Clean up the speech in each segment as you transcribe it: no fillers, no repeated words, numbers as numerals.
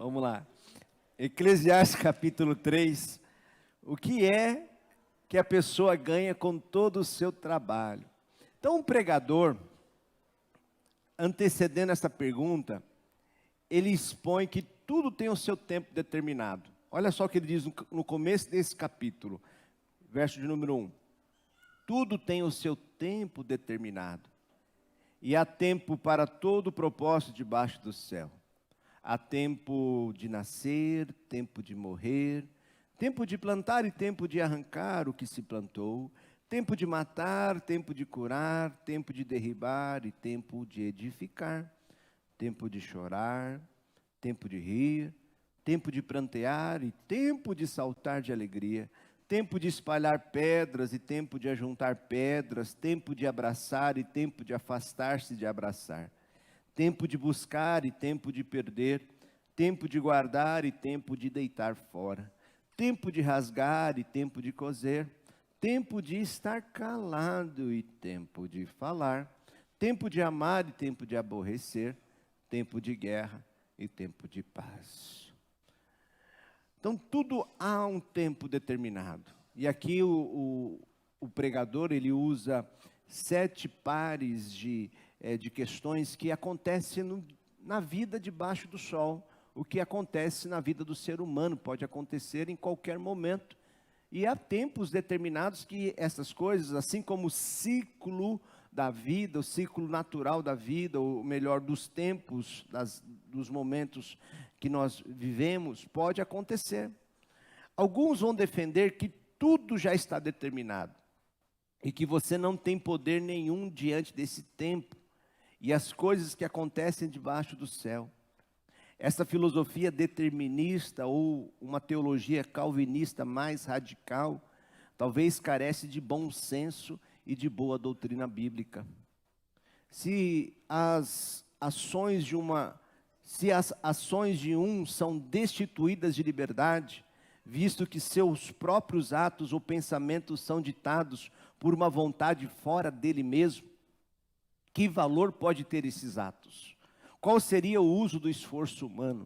Vamos lá. Eclesiastes capítulo 3. O que é que a pessoa ganha com todo o seu trabalho? Então, um pregador, antecedendo essa pergunta, ele expõe que tudo tem o seu tempo determinado. Olha só o que ele diz no começo desse capítulo, verso de número 1. Tudo tem o seu tempo determinado. E há tempo para todo o propósito debaixo do céu. Há tempo de nascer, tempo de morrer, tempo de plantar e tempo de arrancar o que se plantou, tempo de matar, tempo de curar, tempo de derribar e tempo de edificar, tempo de chorar, tempo de rir, tempo de prantear e tempo de saltar de alegria, tempo de espalhar pedras e tempo de ajuntar pedras, tempo de abraçar e tempo de afastar-se de abraçar, tempo de buscar e tempo de perder, tempo de guardar e tempo de deitar fora, tempo de rasgar e tempo de coser, tempo de estar calado e tempo de falar, tempo de amar e tempo de aborrecer, tempo de guerra e tempo de paz. Então, tudo há um tempo determinado. E aqui o pregador, ele usa 7 pares de questões que acontecem na vida debaixo do sol. O que acontece na vida do ser humano pode acontecer em qualquer momento. E há tempos determinados que essas coisas, assim como o ciclo da vida, o ciclo natural da vida, ou melhor, dos tempos, dos momentos que nós vivemos, pode acontecer. Alguns vão defender que tudo já está determinado e que você não tem poder nenhum diante desse tempo e as coisas que acontecem debaixo do céu. Essa filosofia determinista ou uma teologia calvinista mais radical, talvez carece de bom senso e de boa doutrina bíblica. Se as ações de um são destituídas de liberdade, visto que seus próprios atos ou pensamentos são ditados por uma vontade fora dele mesmo, que valor pode ter esses atos? Qual seria o uso do esforço humano?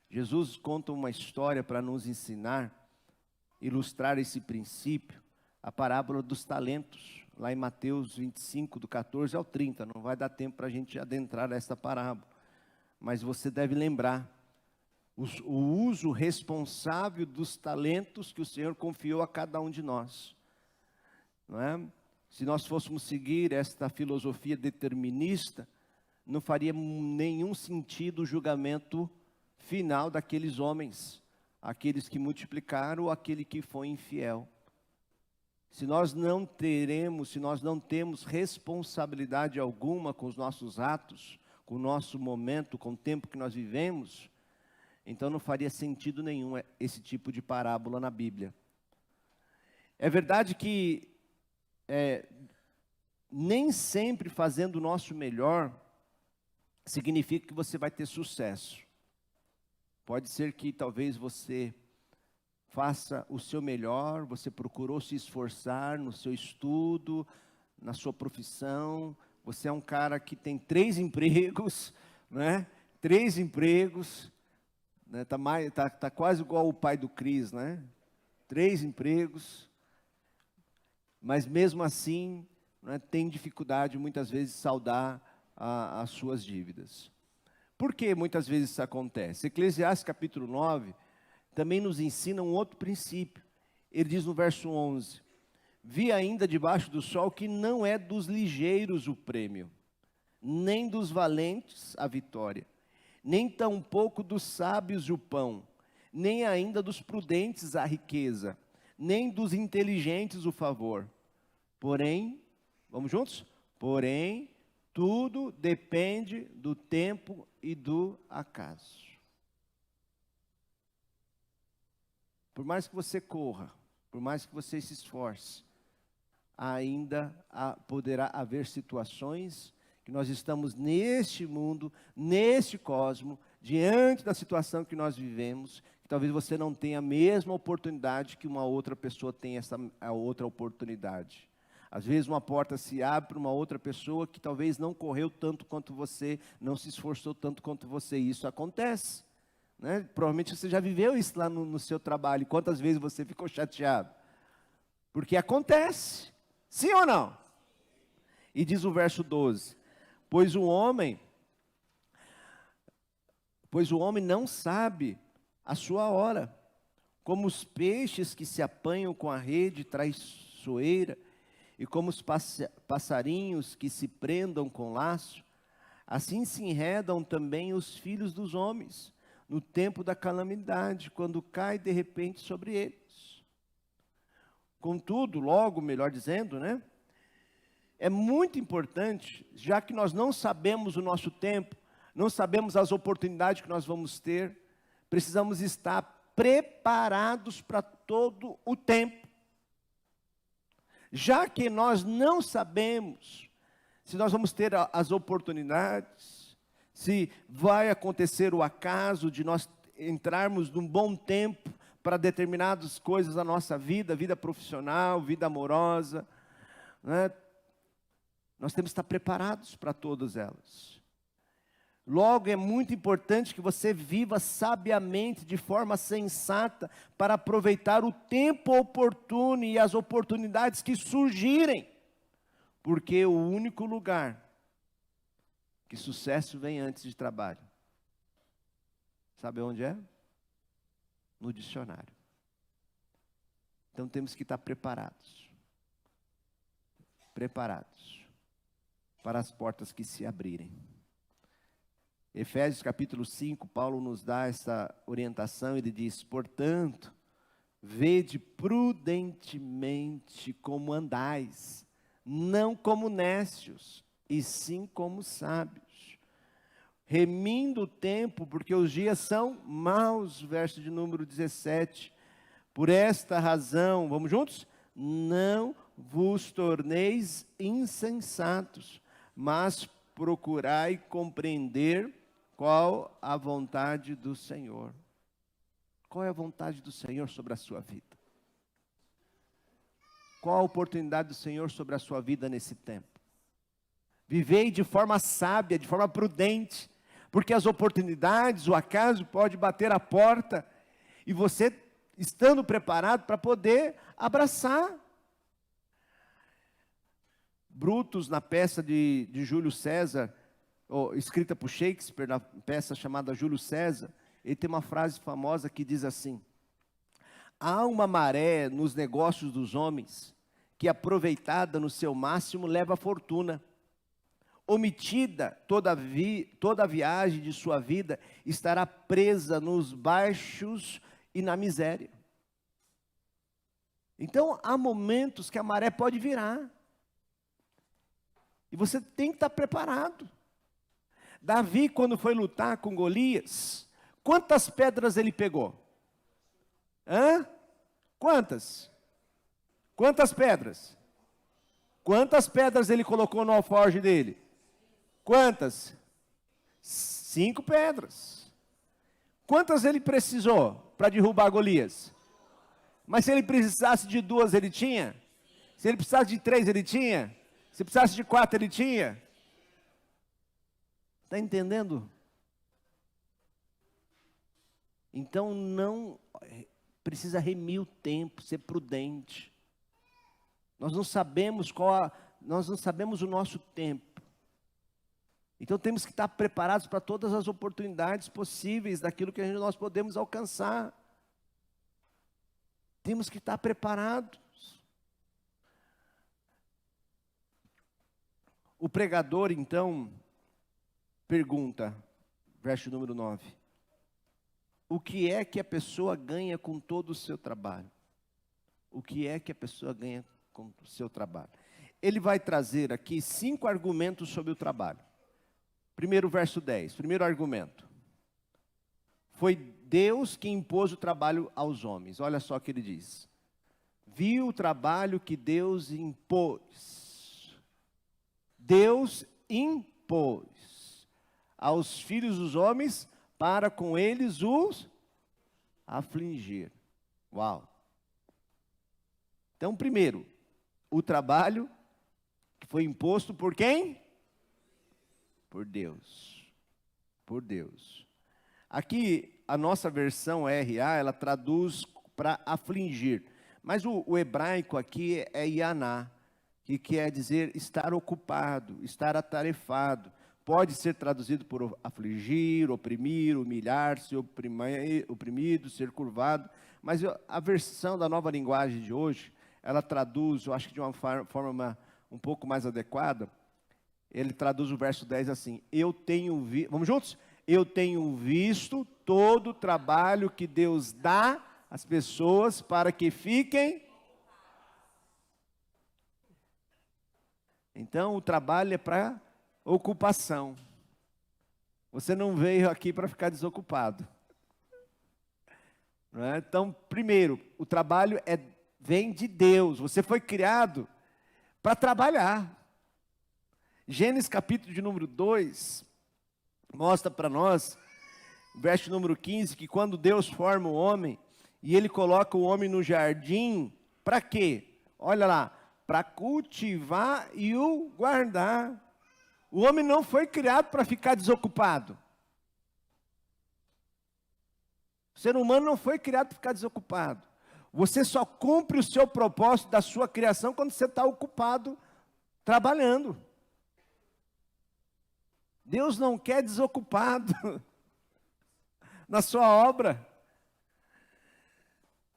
Jesus conta uma história para nos ensinar, ilustrar esse princípio, a parábola dos talentos, lá em Mateus 25, do 14 ao 30. Não vai dar tempo para a gente adentrar essa parábola, mas você deve lembrar o uso responsável dos talentos que o Senhor confiou a cada um de nós. Não é? Se nós fôssemos seguir esta filosofia determinista, não faria nenhum sentido o julgamento final daqueles homens, aqueles que multiplicaram ou aquele que foi infiel. Se nós não temos responsabilidade alguma com os nossos atos, com o nosso momento, com o tempo que nós vivemos, então não faria sentido nenhum esse tipo de parábola na Bíblia. É verdade que nem sempre fazendo o nosso melhor significa que você vai ter sucesso. Pode ser que talvez você faça o seu melhor, você procurou se esforçar no seu estudo, na sua profissão, você é um cara que tem 3 empregos, né? 3 empregos, né? Tá quase igual o pai do Cris, né? 3 empregos, mas mesmo assim, né, tem dificuldade muitas vezes de saldar as suas dívidas. Por que muitas vezes isso acontece? Eclesiastes capítulo 9 também nos ensina um outro princípio. Ele diz no verso 11: vi ainda debaixo do sol que não é dos ligeiros o prêmio, nem dos valentes a vitória, nem tampouco dos sábios o pão, nem ainda dos prudentes a riqueza, nem dos inteligentes o favor. Porém, vamos juntos? Porém, tudo depende do tempo e do acaso. Por mais que você corra, por mais que você se esforce, ainda poderá haver situações que nós estamos neste mundo, neste cosmo, diante da situação que nós vivemos, que talvez você não tenha a mesma oportunidade que uma outra pessoa tem a outra oportunidade. Às vezes uma porta se abre para uma outra pessoa que talvez não correu tanto quanto você, não se esforçou tanto quanto você, e isso acontece. né? Provavelmente você já viveu isso lá no seu trabalho. Quantas vezes você ficou chateado? Porque acontece. Sim ou não? E diz o verso 12: Pois o homem não sabe a sua hora, como os peixes que se apanham com a rede traiçoeira, e como os passarinhos que se prendam com laço, assim se enredam também os filhos dos homens, no tempo da calamidade, quando cai de repente sobre eles. Contudo, logo, melhor dizendo, né? É muito importante, já que nós não sabemos o nosso tempo, não sabemos as oportunidades que nós vamos ter, precisamos estar preparados para todo o tempo. Já que nós não sabemos se nós vamos ter as oportunidades, se vai acontecer o acaso de nós entrarmos num bom tempo para determinadas coisas da nossa vida, vida profissional, vida amorosa, né? Nós temos que estar preparados para todas elas. Logo, é muito importante que você viva sabiamente, de forma sensata, para aproveitar o tempo oportuno e as oportunidades que surgirem. Porque o único lugar que sucesso vem antes de trabalho, sabe onde é? No dicionário. Então temos que estar preparados. Preparados para as portas que se abrirem. Efésios capítulo 5, Paulo nos dá essa orientação, ele diz: portanto, vede prudentemente como andais, não como nécios, e sim como sábios, remindo o tempo, porque os dias são maus, verso de número 17, por esta razão, vamos juntos? Não vos torneis insensatos, mas procurai compreender qual a vontade do Senhor. Qual é a vontade do Senhor sobre a sua vida? Qual a oportunidade do Senhor sobre a sua vida nesse tempo? Vivei de forma sábia, de forma prudente, porque as oportunidades, o acaso pode bater a porta, e você estando preparado para poder abraçar. Brutus, na peça de Júlio César, escrita por Shakespeare, na peça chamada Júlio César, ele tem uma frase famosa que diz assim: há uma maré nos negócios dos homens, que aproveitada no seu máximo leva a fortuna. Omitida toda a viagem de sua vida, estará presa nos baixos e na miséria. Então há momentos que a maré pode virar. E você tem que estar preparado. Davi, quando foi lutar com Golias, quantas pedras ele pegou? Quantas? Quantas pedras? Quantas pedras ele colocou no alforje dele? Quantas? 5 pedras. Quantas ele precisou para derrubar Golias? Mas se ele precisasse de 2, ele tinha? Se ele precisasse de 3, ele tinha? Se precisasse de 4, ele tinha? Está entendendo? Então não precisa remir o tempo, ser prudente. Nós não sabemos o nosso tempo. Então temos que estar preparados para todas as oportunidades possíveis daquilo que nós podemos alcançar. Temos que estar preparados. O pregador, então, pergunta, verso número 9: o que é que a pessoa ganha com todo o seu trabalho? O que é que a pessoa ganha com o seu trabalho? Ele vai trazer aqui 5 argumentos sobre o trabalho. Primeiro, verso 10, primeiro argumento: foi Deus que impôs o trabalho aos homens. Olha só o que ele diz: viu o trabalho que Deus impôs. Deus impôs aos filhos dos homens para com eles os afligir. Uau! Então, primeiro, o trabalho que foi imposto por quem? Por Deus. Por Deus. Aqui, a nossa versão RA, ela traduz para afligir. Mas o hebraico aqui é yaná, que quer dizer estar ocupado, estar atarefado. Pode ser traduzido por afligir, oprimir, humilhar, ser oprimido, ser curvado. Mas a versão da nova linguagem de hoje, ela traduz, eu acho que de uma forma um pouco mais adequada, ele traduz o verso 10 assim: eu tenho visto, vamos juntos? Eu tenho visto todo o trabalho que Deus dá às pessoas para que fiquem. Então, o trabalho é para ocupação. Você não veio aqui para ficar desocupado. Não é? Então, primeiro, o trabalho vem de Deus. Você foi criado para trabalhar. Gênesis capítulo de número 2, mostra para nós, verso número 15, que quando Deus forma o homem, e Ele coloca o homem no jardim, para quê? Olha lá, para cultivar e o guardar. O homem não foi criado para ficar desocupado. O ser humano não foi criado para ficar desocupado. Você só cumpre o seu propósito da sua criação quando você está ocupado trabalhando. Deus não quer desocupado na sua obra.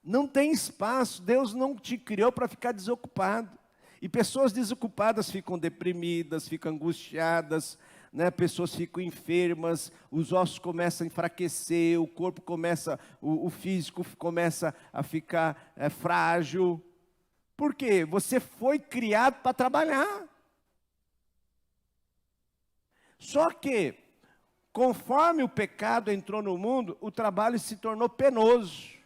Não tem espaço, Deus não te criou para ficar desocupado. E pessoas desocupadas ficam deprimidas, ficam angustiadas, né? Pessoas ficam enfermas, os ossos começam a enfraquecer, o corpo começa, o físico começa a ficar frágil. Por quê? Você foi criado para trabalhar. Só que, conforme o pecado entrou no mundo, o trabalho se tornou penoso.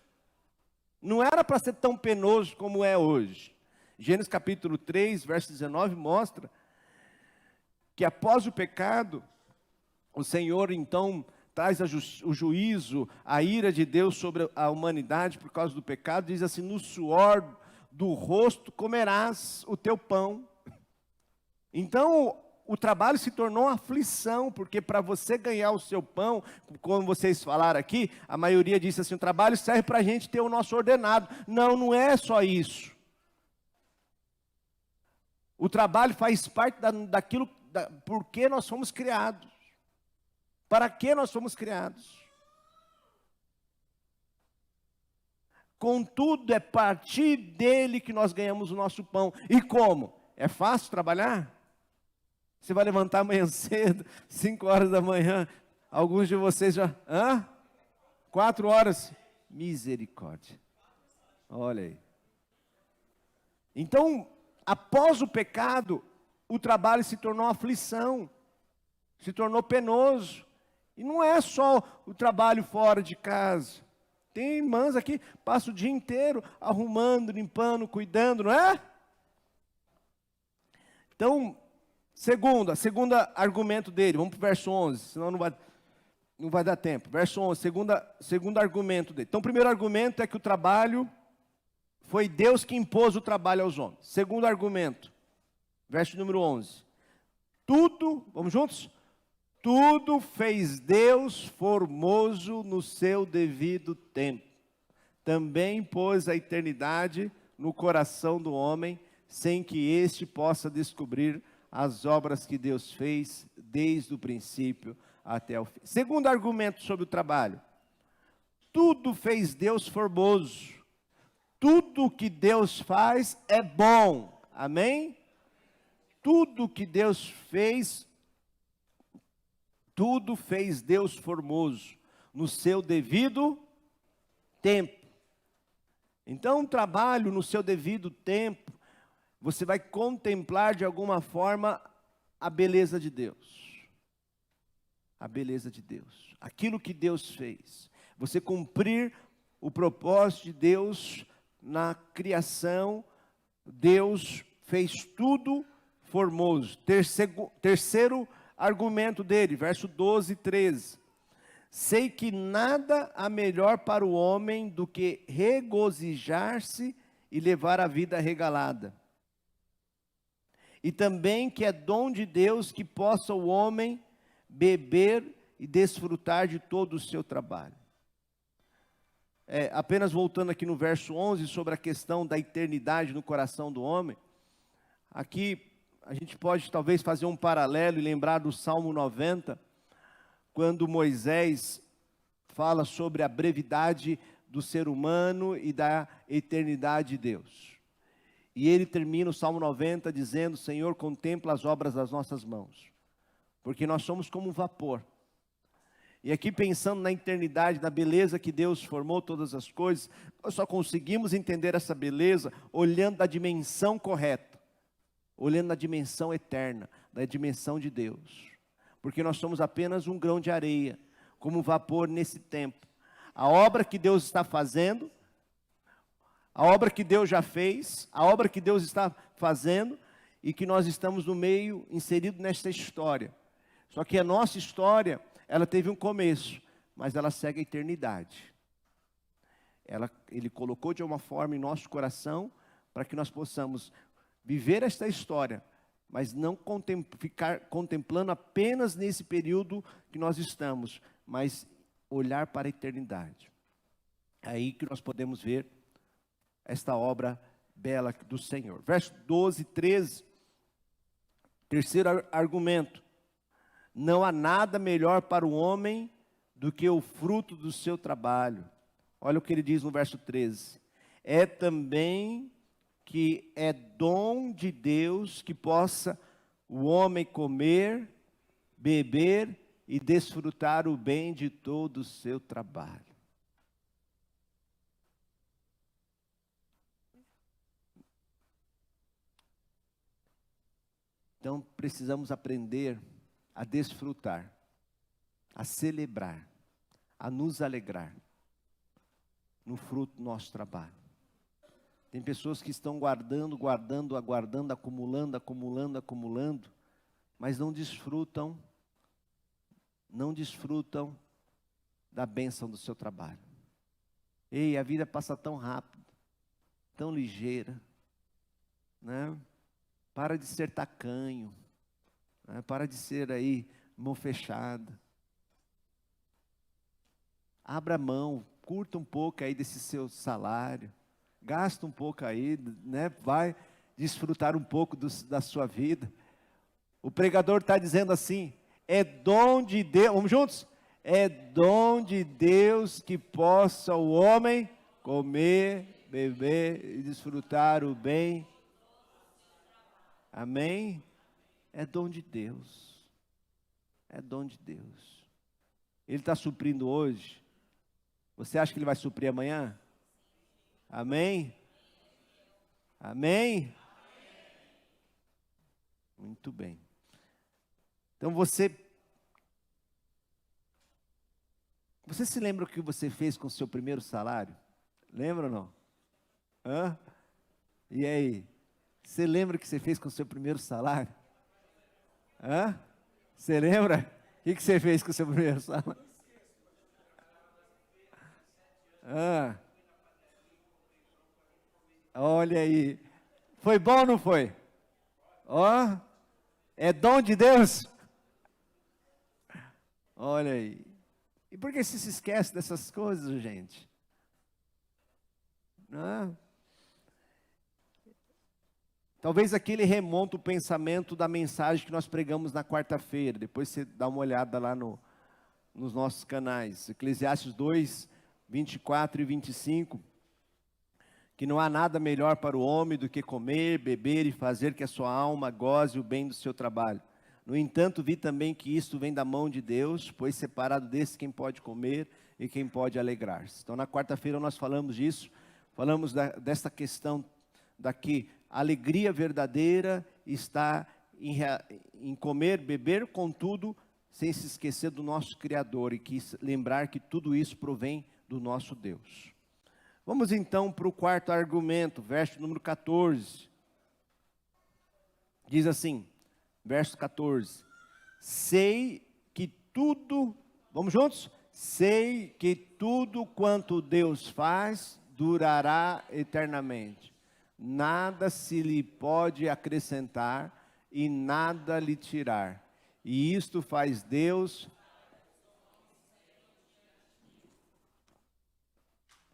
Não era para ser tão penoso como é hoje. Gênesis capítulo 3, verso 19, mostra que após o pecado, o Senhor então traz o juízo, a ira de Deus sobre a humanidade por causa do pecado. Diz assim: no suor do rosto comerás o teu pão. Então, o trabalho se tornou uma aflição, porque para você ganhar o seu pão, como vocês falaram aqui, a maioria disse assim: o trabalho serve para a gente ter o nosso ordenado. Não, não é só isso. O trabalho faz parte daquilo, por que nós fomos criados. Para que nós fomos criados. Contudo, é a partir dele que nós ganhamos o nosso pão. E como? É fácil trabalhar? Você vai levantar amanhã cedo, 5 horas da manhã. Alguns de vocês já... 4 horas? Misericórdia. Olha aí. Então, após o pecado, o trabalho se tornou uma aflição. Se tornou penoso. E não é só o trabalho fora de casa. Tem irmãs aqui, passam o dia inteiro arrumando, limpando, cuidando, não é? Então... Segunda argumento dele, vamos para o verso 11, senão não vai dar tempo. Verso 11, segundo argumento dele. Então, o primeiro argumento é que o trabalho, foi Deus que impôs o trabalho aos homens. Segundo argumento, verso número 11. Tudo, vamos juntos? Tudo fez Deus formoso no seu devido tempo. Também pôs a eternidade no coração do homem, sem que este possa descobrir as obras que Deus fez desde o princípio até o fim. Segundo argumento sobre o trabalho. Tudo fez Deus formoso. Tudo que Deus faz é bom. Amém? Tudo que Deus fez, tudo fez Deus formoso no seu devido tempo. Então, o trabalho no seu devido tempo, você vai contemplar de alguma forma a beleza de Deus. A beleza de Deus. Aquilo que Deus fez. Você cumprir o propósito de Deus na criação. Deus fez tudo formoso. Terceiro argumento dele, verso 12 e 13. Sei que nada há melhor para o homem do que regozijar-se e levar a vida regalada. E também que é dom de Deus que possa o homem beber e desfrutar de todo o seu trabalho. Apenas voltando aqui no verso 11, sobre a questão da eternidade no coração do homem, aqui a gente pode talvez fazer um paralelo e lembrar do Salmo 90, quando Moisés fala sobre a brevidade do ser humano e da eternidade de Deus. E ele termina o Salmo 90 dizendo: Senhor, contempla as obras das nossas mãos, porque nós somos como um vapor. E aqui pensando na eternidade, na beleza que Deus formou todas as coisas, nós só conseguimos entender essa beleza olhando da dimensão correta, olhando na dimensão eterna, da dimensão de Deus. Porque nós somos apenas um grão de areia, como vapor nesse tempo. A obra que Deus está fazendo, a obra que Deus já fez, a obra que Deus está fazendo, e que nós estamos no meio, inserido nessa história. Só que a nossa história, ela teve um começo, mas ela segue a eternidade. Ele colocou de uma forma em nosso coração, para que nós possamos viver esta história, mas não ficar contemplando apenas nesse período que nós estamos, mas olhar para a eternidade. É aí que nós podemos ver esta obra bela do Senhor. Verso 12, 13, terceiro argumento. Não há nada melhor para o homem do que o fruto do seu trabalho. Olha o que ele diz no verso 13. É também que é dom de Deus que possa o homem comer, beber e desfrutar o bem de todo o seu trabalho. Então precisamos aprender a desfrutar, a celebrar, a nos alegrar no fruto do nosso trabalho. Tem pessoas que estão guardando, aguardando, acumulando, mas não desfrutam da bênção do seu trabalho. Ei, a vida passa tão rápido, tão ligeira, né? Para de ser tacanho. Para de ser aí mão fechada. Abra mão, curta um pouco aí desse seu salário. Gasta um pouco aí, né? Vai desfrutar um pouco da sua vida. O pregador está dizendo assim: é dom de Deus, vamos juntos? É dom de Deus que possa o homem comer, beber e desfrutar o bem. Amém? É dom de Deus. É dom de Deus. Ele está suprindo hoje. Você acha que Ele vai suprir amanhã? Amém? Amém? Muito bem. Então você se lembra o que você fez com o seu primeiro salário? Lembra ou não? Hã? E aí? Você lembra o que você fez com o seu primeiro salário? Hã? Você lembra? O que você fez com o seu primeiro salário? Olha aí. Foi bom ou não foi? Ó, é dom de Deus? Olha aí. E por que você se esquece dessas coisas, gente? Não. Talvez aquele remonta o pensamento da mensagem que nós pregamos na quarta-feira. Depois você dá uma olhada lá nos nossos canais. Eclesiastes 2, 24 e 25. Que não há nada melhor para o homem do que comer, beber e fazer que a sua alma goze o bem do seu trabalho. No entanto, vi também que isto vem da mão de Deus, pois separado desse quem pode comer e quem pode alegrar-se. Então na quarta-feira nós falamos disso. Falamos desta questão daqui. A alegria verdadeira está em comer, beber, contudo, sem se esquecer do nosso Criador e lembrar que tudo isso provém do nosso Deus. Vamos então para o quarto argumento, verso número 14. Diz assim, verso 14. Sei que tudo, vamos juntos? Sei que tudo quanto Deus faz durará eternamente. Nada se lhe pode acrescentar e nada lhe tirar. E isto faz Deus.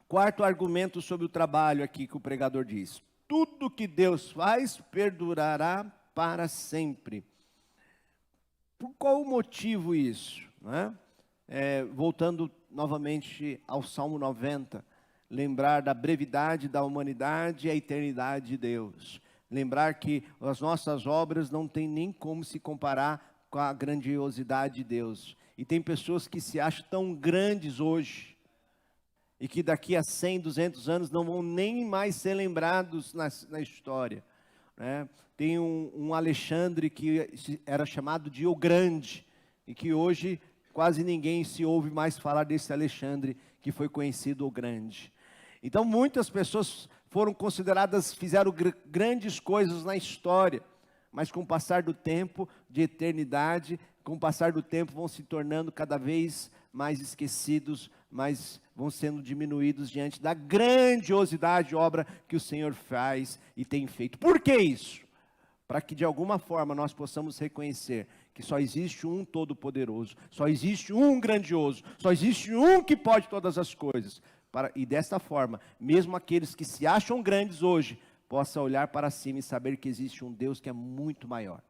Quarto argumento sobre o trabalho aqui que o pregador diz: tudo que Deus faz perdurará para sempre. Por qual motivo isso? Não é? Voltando novamente ao Salmo 90, lembrar da brevidade da humanidade e a eternidade de Deus. Lembrar que as nossas obras não tem nem como se comparar com a grandiosidade de Deus. E tem pessoas que se acham tão grandes hoje, e que daqui a 100, 200 anos não vão nem mais ser lembrados na história. Né? Tem um Alexandre que era chamado de O Grande, e que hoje quase ninguém se ouve mais falar desse Alexandre, que foi conhecido O Grande. Então muitas pessoas foram consideradas, fizeram grandes coisas na história, mas com o passar do tempo, de eternidade, com o passar do tempo vão se tornando cada vez mais esquecidos, mas vão sendo diminuídos diante da grandiosidade de obra que o Senhor faz e tem feito. Por que isso? Para que de alguma forma nós possamos reconhecer que só existe um todo-poderoso, só existe um grandioso, só existe um que pode todas as coisas. E desta forma, mesmo aqueles que se acham grandes hoje, possam olhar para cima e saber que existe um Deus que é muito maior.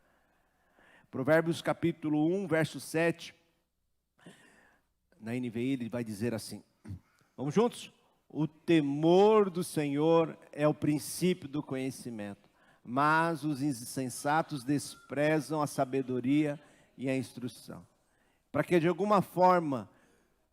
Provérbios capítulo 1, verso 7, na NVI ele vai dizer assim, vamos juntos? O temor do Senhor é o princípio do conhecimento, mas os insensatos desprezam a sabedoria e a instrução. Para que de alguma forma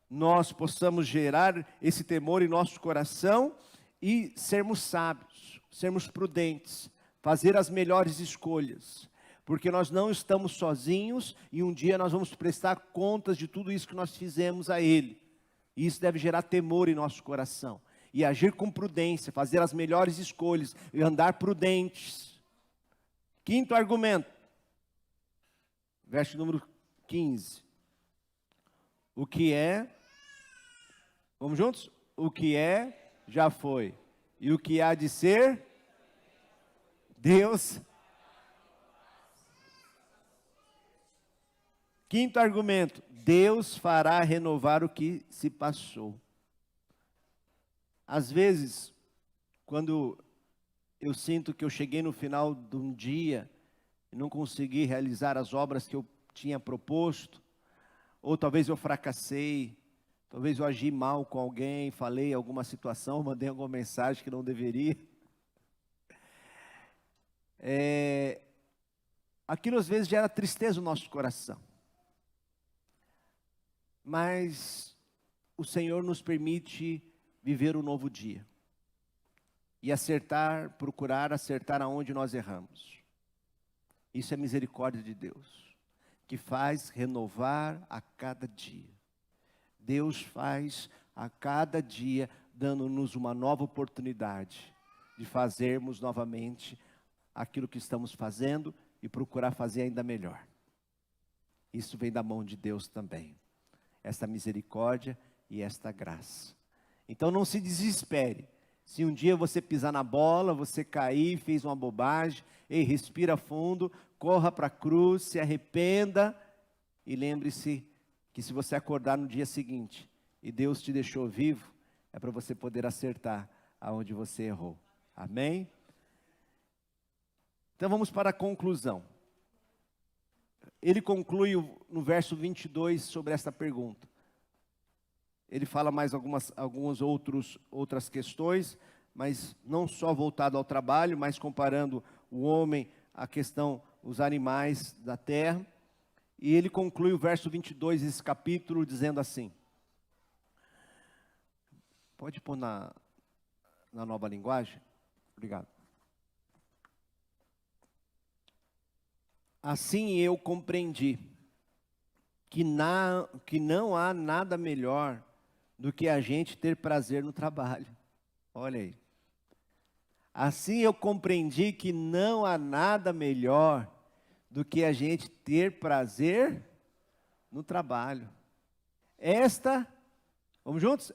nós possamos gerar esse temor em nosso coração e sermos sábios, sermos prudentes, fazer as melhores escolhas, porque nós não estamos sozinhos e um dia nós vamos prestar contas de tudo isso que nós fizemos a Ele. E isso deve gerar temor em nosso coração. E agir com prudência, fazer as melhores escolhas e andar prudentes. Quinto argumento, verso número 15. O que é, vamos juntos? O que é, já foi. E o que há de ser, Deus. Quinto argumento, Deus fará renovar o que se passou. Às vezes, quando eu sinto que eu cheguei no final de um dia e não consegui realizar as obras que eu tinha proposto, ou talvez eu fracassei, talvez eu agi mal com alguém, falei alguma situação, mandei alguma mensagem que não deveria. Aquilo às vezes gera tristeza no nosso coração. Mas o Senhor nos permite viver um novo dia. E procurar acertar aonde nós erramos. Isso é misericórdia de Deus, que faz renovar a cada dia. Deus faz a cada dia, dando-nos uma nova oportunidade de fazermos novamente aquilo que estamos fazendo e procurar fazer ainda melhor. Isso vem da mão de Deus também. Esta misericórdia e esta graça. Então não se desespere. Se um dia você pisar na bola, você cair, fez uma bobagem, respira fundo, corra para a cruz, se arrependa e lembre-se que se você acordar no dia seguinte e Deus te deixou vivo, é para você poder acertar aonde você errou. Amém? Então vamos para a conclusão. Ele conclui no verso 22 sobre esta pergunta. Ele fala mais algumas outras questões, mas não só voltado ao trabalho, mas comparando o homem, a questão, os animais da terra. E ele conclui o verso 22 desse capítulo dizendo assim. Pode pôr na nova linguagem? Obrigado. Assim eu compreendi que não há nada melhor do que a gente ter prazer no trabalho. Olha aí. Assim eu compreendi que não há nada melhor do que a gente ter prazer no trabalho. Vamos juntos?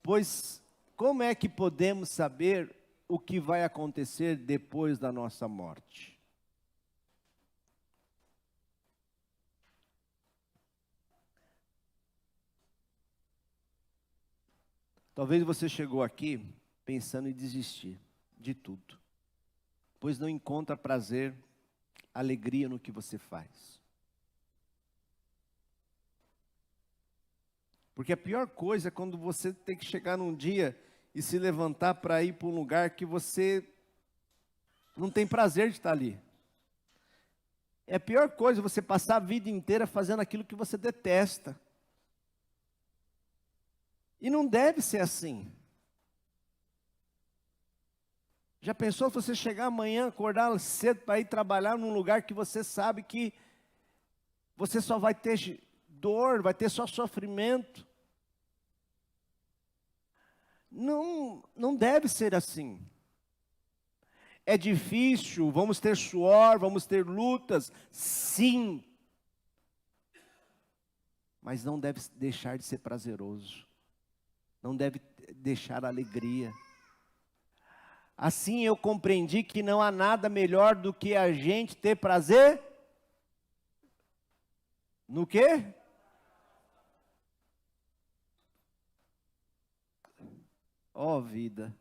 Pois como é que podemos saber o que vai acontecer depois da nossa morte? Talvez você chegou aqui pensando em desistir de tudo, pois não encontra prazer, alegria no que você faz. Porque a pior coisa é quando você tem que chegar num dia e se levantar para ir para um lugar que você não tem prazer de estar ali. É a pior coisa você passar a vida inteira fazendo aquilo que você detesta. E não deve ser assim. Já pensou se você chegar amanhã, acordar cedo para ir trabalhar num lugar que você sabe que você só vai ter dor, vai ter só sofrimento? Não deve ser assim. É difícil, vamos ter suor, vamos ter lutas, sim. Mas não deve deixar de ser prazeroso. Não deve deixar a alegria. Assim eu compreendi que não há nada melhor do que a gente ter prazer. No quê? Ó vida,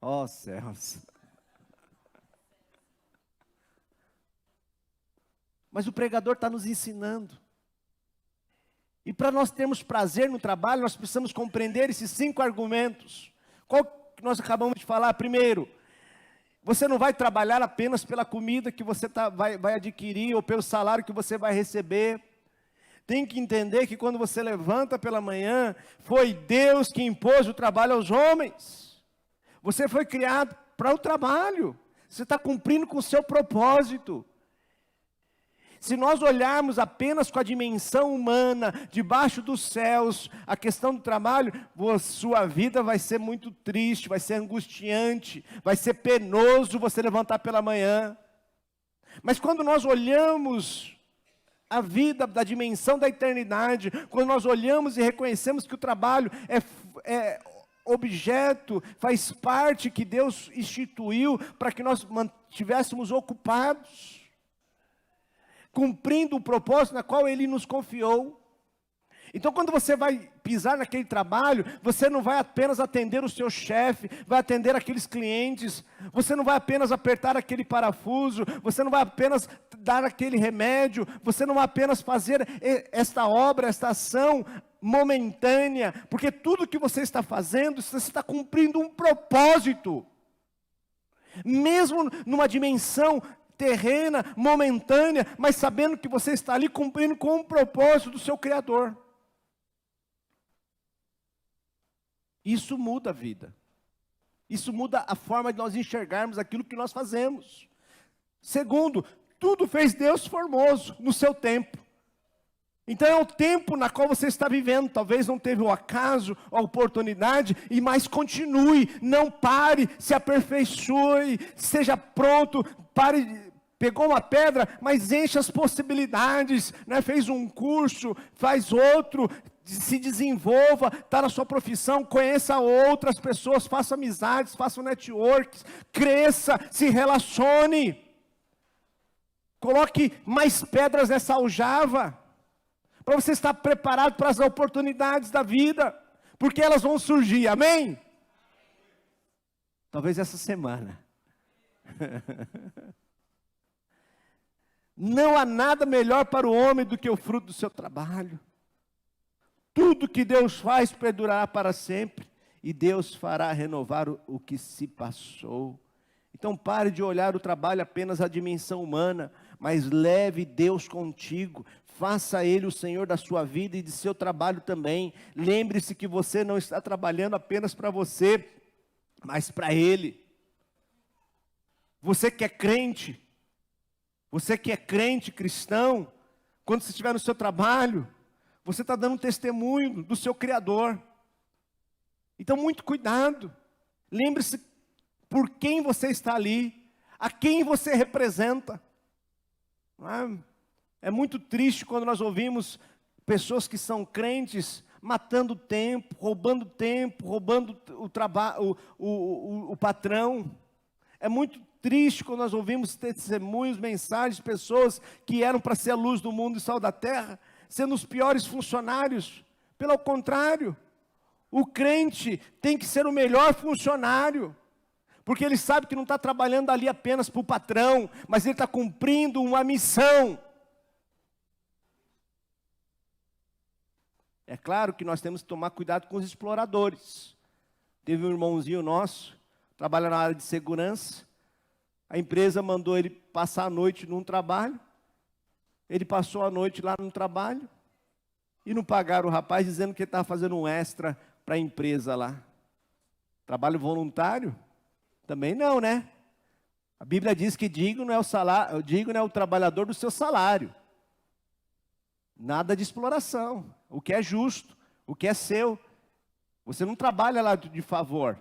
ó céus. Mas o pregador está nos ensinando. E para nós termos prazer no trabalho, nós precisamos compreender esses 5 argumentos. Qual que nós acabamos de falar? Primeiro, você não vai trabalhar apenas pela comida que você vai adquirir ou pelo salário que você vai receber. Tem que entender que quando você levanta pela manhã, foi Deus que impôs o trabalho aos homens. Você foi criado para o trabalho. Você está cumprindo com o seu propósito. Se nós olharmos apenas com a dimensão humana, debaixo dos céus, a questão do trabalho, sua vida vai ser muito triste, vai ser angustiante, vai ser penoso você levantar pela manhã. Mas quando nós olhamos a vida da dimensão da eternidade, quando nós olhamos e reconhecemos que o trabalho é objeto, faz parte que Deus instituiu para que nós mantivéssemos ocupados, cumprindo o propósito na qual Ele nos confiou. Então quando você vai pisar naquele trabalho, você não vai apenas atender o seu chefe, vai atender aqueles clientes, você não vai apenas apertar aquele parafuso, você não vai apenas dar aquele remédio, você não vai apenas fazer esta obra, esta ação momentânea, porque tudo que você está fazendo, você está cumprindo um propósito, mesmo numa dimensão terrena, momentânea, mas sabendo que você está ali cumprindo com um propósito do seu Criador. Isso muda a vida. Isso muda a forma de nós enxergarmos aquilo que nós fazemos. Segundo, tudo fez Deus formoso no seu tempo. Então é o tempo na qual você está vivendo. Talvez não teve o acaso, a oportunidade, mas continue, não pare, se aperfeiçoe, seja pronto, pare. Pegou uma pedra, mas enche as possibilidades, né? Fez um curso, faz outro, se desenvolva, está na sua profissão, conheça outras pessoas, faça amizades, faça networks, cresça, se relacione, coloque mais pedras nessa aljava, para você estar preparado para as oportunidades da vida, porque elas vão surgir, amém? Talvez essa semana. Não há nada melhor para o homem do que o fruto do seu trabalho. Tudo que Deus faz perdurará para sempre, e Deus fará renovar o que se passou. Então pare de olhar o trabalho apenas à dimensão humana, mas leve Deus contigo, faça Ele o Senhor da sua vida e de seu trabalho também. Lembre-se que você não está trabalhando apenas para você, mas para Ele. Você que é crente, cristão, quando você estiver no seu trabalho, você está dando testemunho do seu Criador. Então muito cuidado, lembre-se por quem você está ali, a quem você representa. É muito triste quando nós ouvimos pessoas que são crentes matando tempo, roubando o patrão. É muito triste quando nós ouvimos testemunhos, mensagens, pessoas que eram para ser a luz do mundo e sal da terra, sendo os piores funcionários. Pelo contrário, O crente tem que ser o melhor funcionário, porque ele sabe que não está trabalhando ali apenas para o patrão, mas ele está cumprindo uma missão. É claro que nós temos que tomar cuidado com os exploradores. Teve um irmãozinho nosso, trabalha na área de segurança, a empresa mandou ele passar a noite num trabalho, ele passou a noite lá no trabalho, e não pagaram o rapaz, dizendo que ele estava fazendo um extra para a empresa lá. Trabalho voluntário? Também não, né? A Bíblia diz que digno é o salário, digno é o trabalhador do seu salário. Nada de exploração. O que é justo, o que é seu. Você não trabalha lá de favor.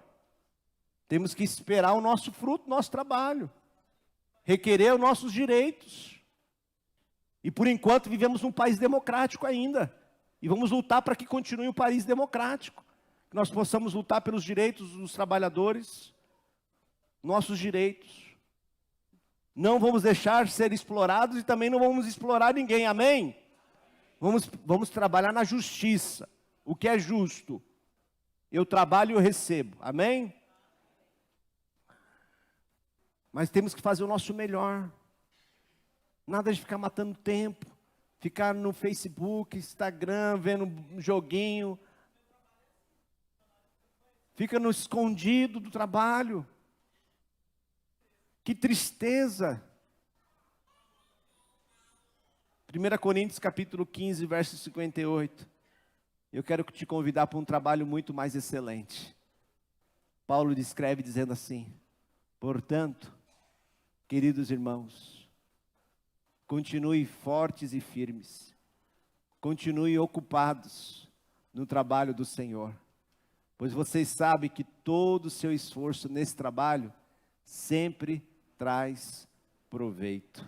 Temos que esperar o nosso fruto, nosso trabalho. Requerer os nossos direitos. E por enquanto vivemos num país democrático ainda. E vamos lutar para que continue um país democrático. Que nós possamos lutar pelos direitos dos trabalhadores. Nossos direitos. Não vamos deixar ser explorados e também não vamos explorar ninguém. Amém? Vamos trabalhar na justiça. O que é justo. Eu trabalho e eu recebo. Amém? Mas temos que fazer o nosso melhor. Nada de ficar matando tempo. Ficar no Facebook, Instagram, vendo um joguinho. Fica no escondido do trabalho. Que tristeza. 1 Coríntios capítulo 15, verso 58. Eu quero te convidar para um trabalho muito mais excelente. Paulo descreve dizendo assim: portanto, queridos irmãos, continue fortes e firmes. Continue ocupados no trabalho do Senhor. Pois vocês sabem que todo o seu esforço nesse trabalho sempre traz proveito.